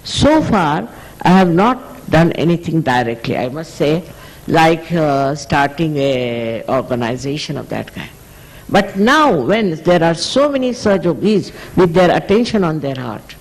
So far, I have not done anything directly, I must say, like starting a organization of that kind. But now, when there are so many Sahajogis with their attention on their heart,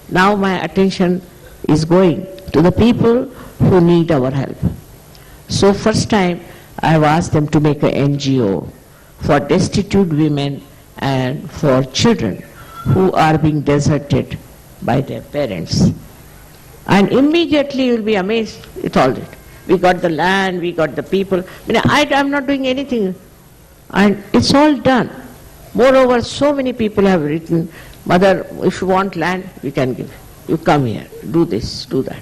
now my attention is going to the people who need our help. So first time, I have asked them to make an NGO for destitute women and for children who are being deserted by their parents. And immediately you will be amazed with all that. We got the land, we got the people. I'm not doing anything. And it's all done. Moreover, so many people have written, Mother, if you want land, we can give. You come here, do this, do that.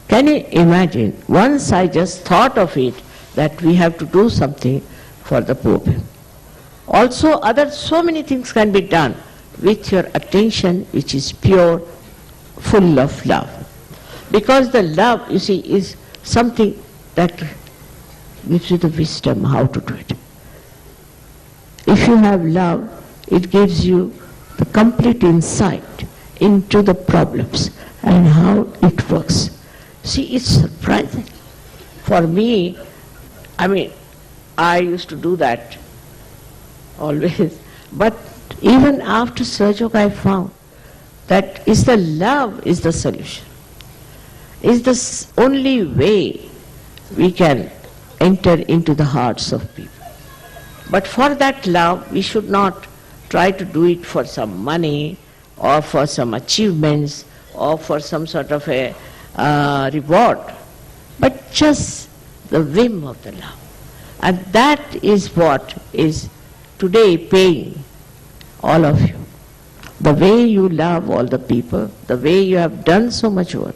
Can you imagine? Once I just thought of it, that we have to do something for the poor people. Also, so many things can be done with your attention, which is pure, full of love. Because the love, you see, is something that gives you the wisdom how to do it. If you have love, it gives you the complete insight into the problems and how it works. See, it's surprising. For me, I used to do that always. But even after Sahaja Yoga, I found that the love is the solution. Is the only way we can enter into the hearts of people. But for that love, we should not try to do it for some money or for some achievements or for some sort of a reward, but just the whim of the love. And that is what is today paying all of you. The way you love all the people, the way you have done so much work.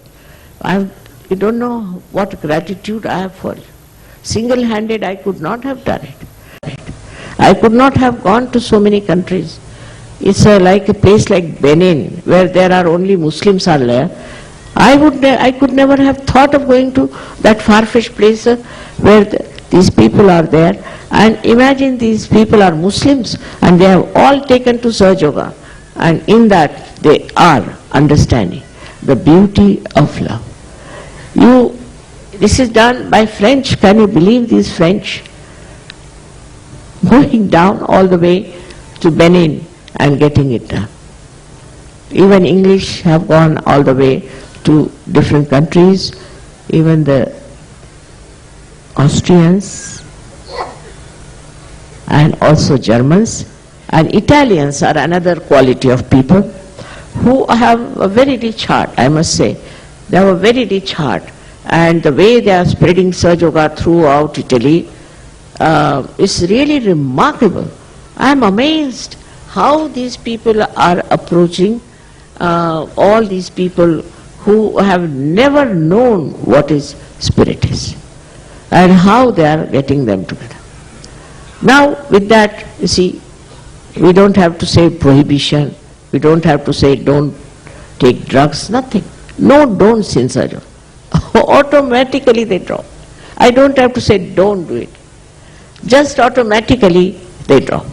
You don't know what gratitude I have for you. Single-handed, I could not have done it. I could not have gone to so many countries. It's like a place like Benin, where there are only Muslims are there. I could never have thought of going to that far-fetched place where these people are there. And imagine these people are Muslims and they have all taken to Sahaja Yoga. And in that they are understanding the beauty of love. This is done by French. Can you believe these French? Going down all the way to Benin and getting it done. Even English have gone all the way to different countries, even the Austrians and also Germans and Italians are another quality of people who have a very rich heart, I must say. They have a very rich heart, and the way they are spreading Sahaja Yoga throughout Italy is really remarkable. I am amazed how these people are approaching all these people who have never known what is spirit is, and how they are getting them together. Now with that, you see, we don't have to say prohibition, we don't have to say don't take drugs, nothing. No don'ts in Sahaja Yoga. Automatically they drop. I don't have to say don't do it. Just automatically they drop.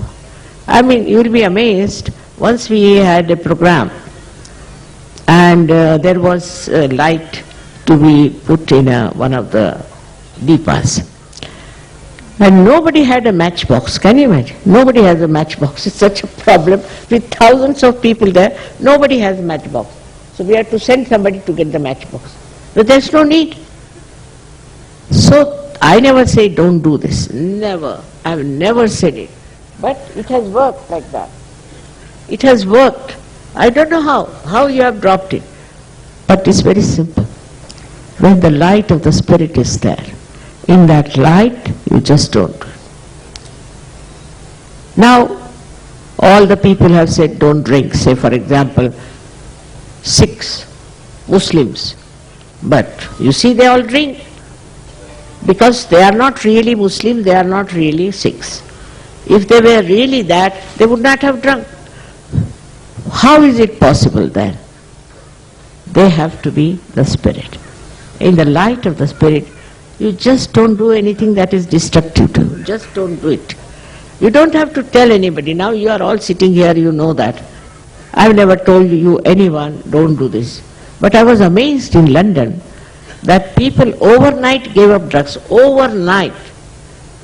You will be amazed. Once we had a program and there was a light to be put in one of the deepas. And nobody had a matchbox. Can you imagine? Nobody has a matchbox. It's such a problem. With thousands of people there, nobody has a matchbox. So we have to send somebody to get the matchbox. But there's no need. So I never say don't do this. Never. I have never said it. But it has worked like that. It has worked. I don't know how you have dropped it. But it's very simple. When the light of the Spirit is there, in that light, you just don't do it. Now, all the people have said don't drink. Say, for example, 6 Muslims. But you see, they all drink. Because they are not really Muslim, they are not really Sikhs. If they were really that, they would not have drunk. How is it possible then? They have to be the Spirit. In the light of the Spirit, you just don't do anything that is destructive to you. Just don't do it. You don't have to tell anybody. Now you are all sitting here, you know that. I've never told you anyone, don't do this. But I was amazed in London that people overnight gave up drugs. Overnight.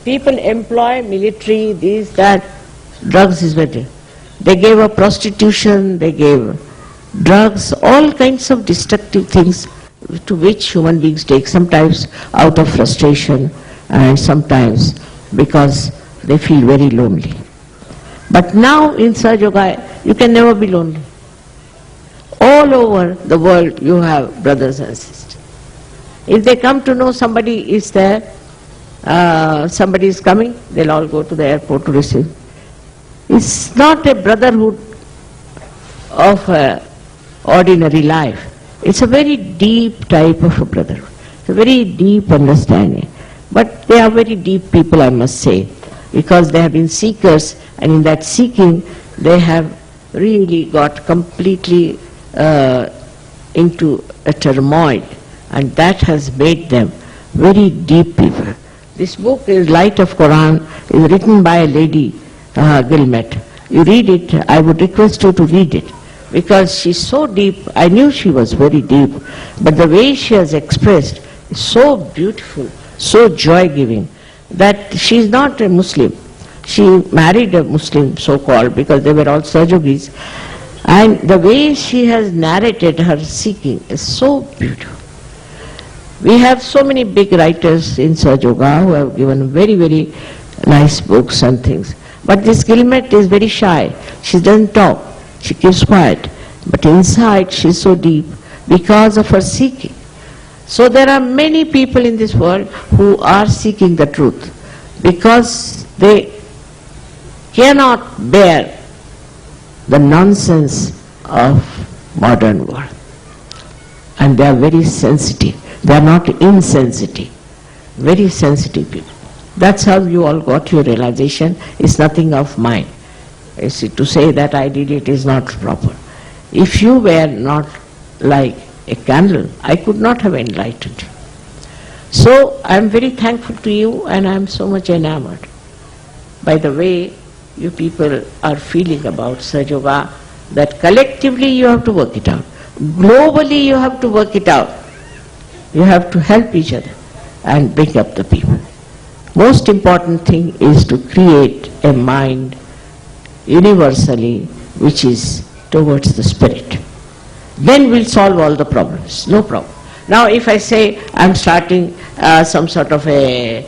People employ military, this, that, drugs is better. They gave up prostitution, they gave drugs, all kinds of destructive things to which human beings take, sometimes out of frustration and sometimes because they feel very lonely. But now in Sahaja Yoga, you can never be lonely. All over the world you have brothers and sisters. If they come to know somebody is there, somebody is coming, they'll all go to the airport to receive. It's not a brotherhood of ordinary life. It's a very deep type of a brotherhood. It's a very deep understanding. But they are very deep people, I must say, because they have been seekers, and in that seeking they have really got completely into a turmoil, and that has made them very deep people. This book is Light of Quran, is written by a lady, Gilmet. You read it, I would request you to read it, because she's so deep. I knew she was very deep, but the way she has expressed is so beautiful, so joy-giving, that she's not a Muslim. She married a Muslim, so-called, because they were all Sahajogis, and the way she has narrated her seeking is so beautiful. We have so many big writers in Sahaja Yoga who have given very, very nice books and things. But this Gilmet is very shy. She doesn't talk. She keeps quiet. But inside she is so deep because of her seeking. So there are many people in this world who are seeking the truth because they cannot bear the nonsense of modern world. And they are very sensitive. They are not insensitive. Very sensitive people. That's how you all got your realization. It's nothing of mine. You see, to say that I did it is not proper. If you were not like a candle, I could not have enlightened you. So I am very thankful to you, and I am so much enamored by the way you people are feeling about Sahaja Yoga, that collectively you have to work it out. Globally you have to work it out. You have to help each other and bring up the people. Most important thing is to create a mind universally which is towards the spirit. Then we'll solve all the problems, no problem. Now if I say I'm starting some sort of a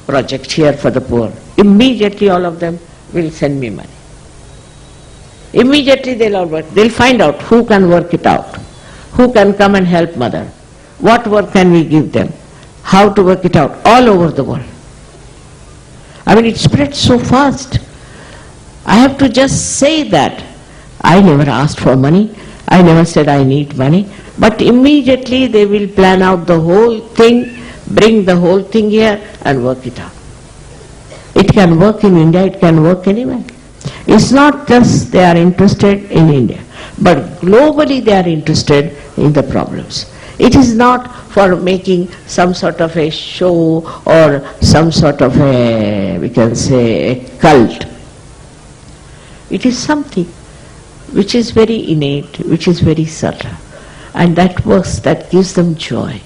project here for the poor, immediately all of them will send me money. Immediately they'll all work. They'll find out who can work it out, who can come and help mother, what work can we give them, how to work it out all over the world. I mean, it spreads so fast. I have to just say that. I never asked for money. I never said I need money. But immediately they will plan out the whole thing, bring the whole thing here and work it out. It can work in India, it can work anywhere. It's not just they are interested in India, but globally they are interested in the problems. It is not for making some sort of a show or some sort of a, we can say, a cult. It is something which is very innate, which is very subtle, and that works, that gives them joy.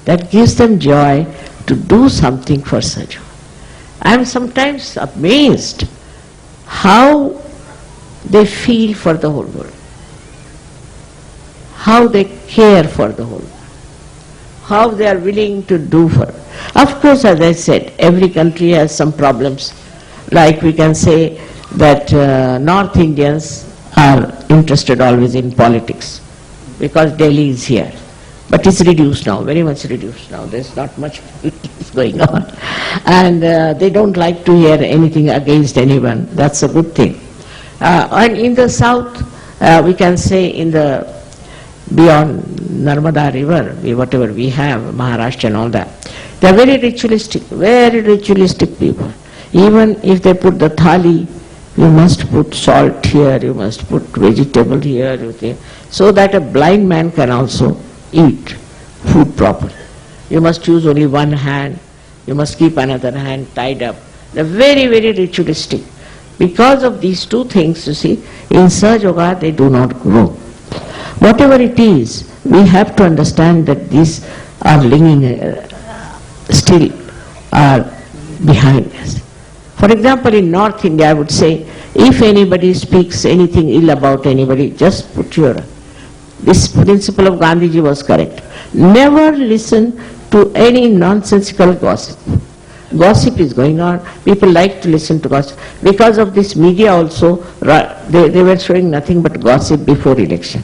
That gives them joy to do something for Sahaja. I am sometimes amazed how they feel for the whole world, how they care for the whole world, how they are willing to do for it. Of course, as I said, every country has some problems. Like we can say that North Indians are interested always in politics because Delhi is here. But it's reduced now, very much reduced now. There's not much politics going on. And they don't like to hear anything against anyone. That's a good thing. And in the south, we can say in the beyond Narmada river, whatever we have, Maharashtra and all that, they are very ritualistic people. Even if they put the thali, you must put salt here, you must put vegetable here, so that a blind man can also eat food properly. You must use only one hand, you must keep another hand tied up. They are very, very ritualistic. Because of these two things, you see, in Sahaja Yoga they do not grow. Whatever it is, we have to understand that these are still are behind us. For example, in North India, I would say, if anybody speaks anything ill about anybody, just put this principle of Gandhiji was correct. Never listen to any nonsensical gossip. Gossip is going on. People like to listen to gossip. Because of this media also, they were showing nothing but gossip before election.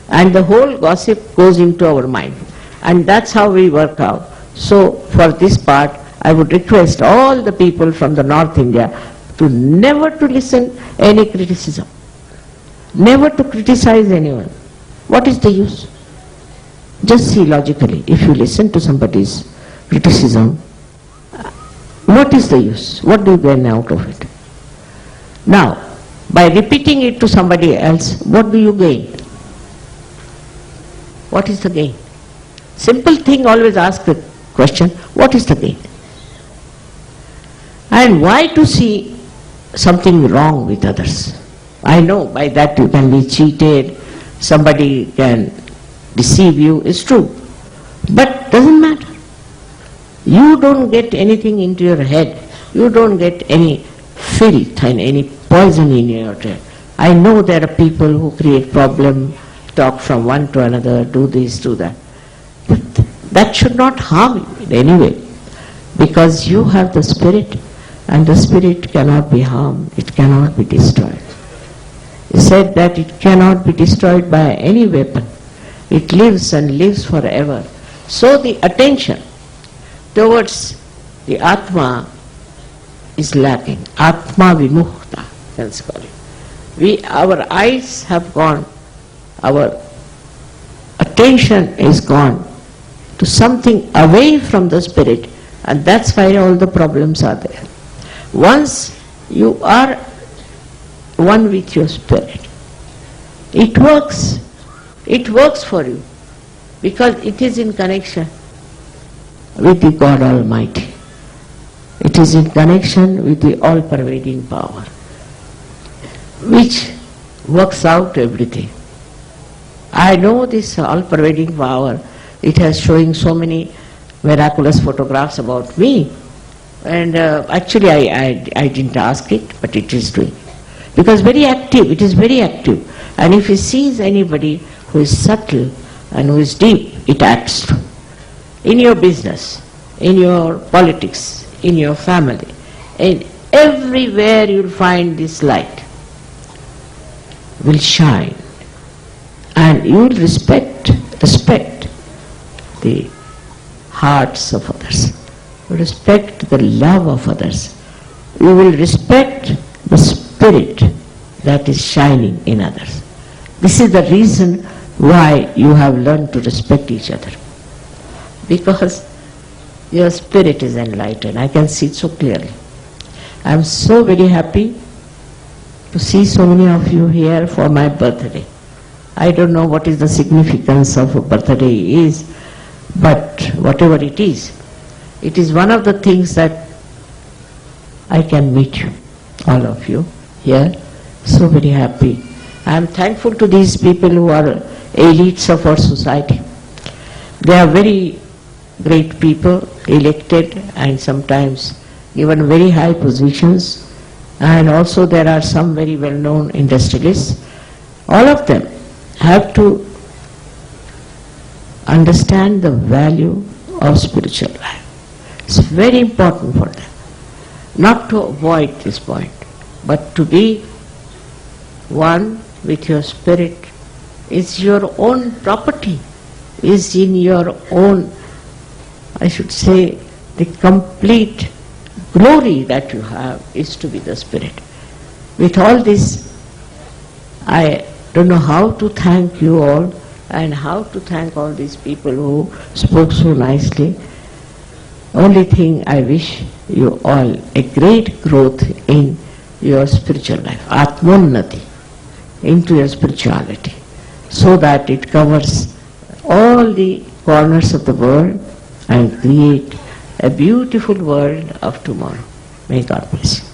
And the whole gossip goes into our mind. And that's how we work out. So for this part, I would request all the people from the North India to never to listen any criticism. Never to criticize anyone. What is the use? Just see logically, if you listen to somebody's criticism, what is the use? What do you gain out of it? Now, by repeating it to somebody else, what do you gain? What is the gain? Simple thing, always ask the question, what is the gain? And why to see something wrong with others? I know by that you can be cheated, somebody can deceive you, it's true. But doesn't matter. You don't get anything into your head. You don't get any filth and any poison in your head. I know there are people who create problem, talk from one to another, do this, do that. But that should not harm you in any way. Because you have the spirit, and the spirit cannot be harmed, it cannot be destroyed. He said that it cannot be destroyed by any weapon. It lives and lives forever. So the attention towards the Atma is lacking. Atma Vimukta, let's call it. Our eyes have gone, our attention is gone to something away from the spirit, and that's why all the problems are there. Once you are one with your spirit, it works for you, because it is in connection with the God Almighty. It is in connection with the all-pervading power, which works out everything. I know this all-pervading power, it has showing so many miraculous photographs about me, and actually I didn't ask it, but it is doing. Because very active, it is very active. And if it sees anybody who is subtle and who is deep, it acts too. In your business, in your politics, in your family, and everywhere you'll find this light will shine, and you will respect the hearts of others, respect the love of others. You will respect the spirit that is shining in others. This is the reason why you have learned to respect each other. Because your spirit is enlightened. I can see it so clearly. I am so very happy to see so many of you here for my birthday. I don't know what is the significance of a birthday is, but whatever it is one of the things that I can meet you, all of you here. So very happy. I am thankful to these people who are elites of our society. They are very great people, elected and sometimes given very high positions, and also there are some very well-known industrialists. All of them have to understand the value of spiritual life. It's very important for them not to avoid this point, but to be one with your spirit. Is your own property, is in your own, I should say, the complete glory that you have is to be the spirit. With all this, I don't know how to thank you all and how to thank all these people who spoke so nicely. Only thing I wish you all a great growth in your spiritual life, Atmonnati, into your spirituality, so that it covers all the corners of the world and create a beautiful world of tomorrow. May God bless you.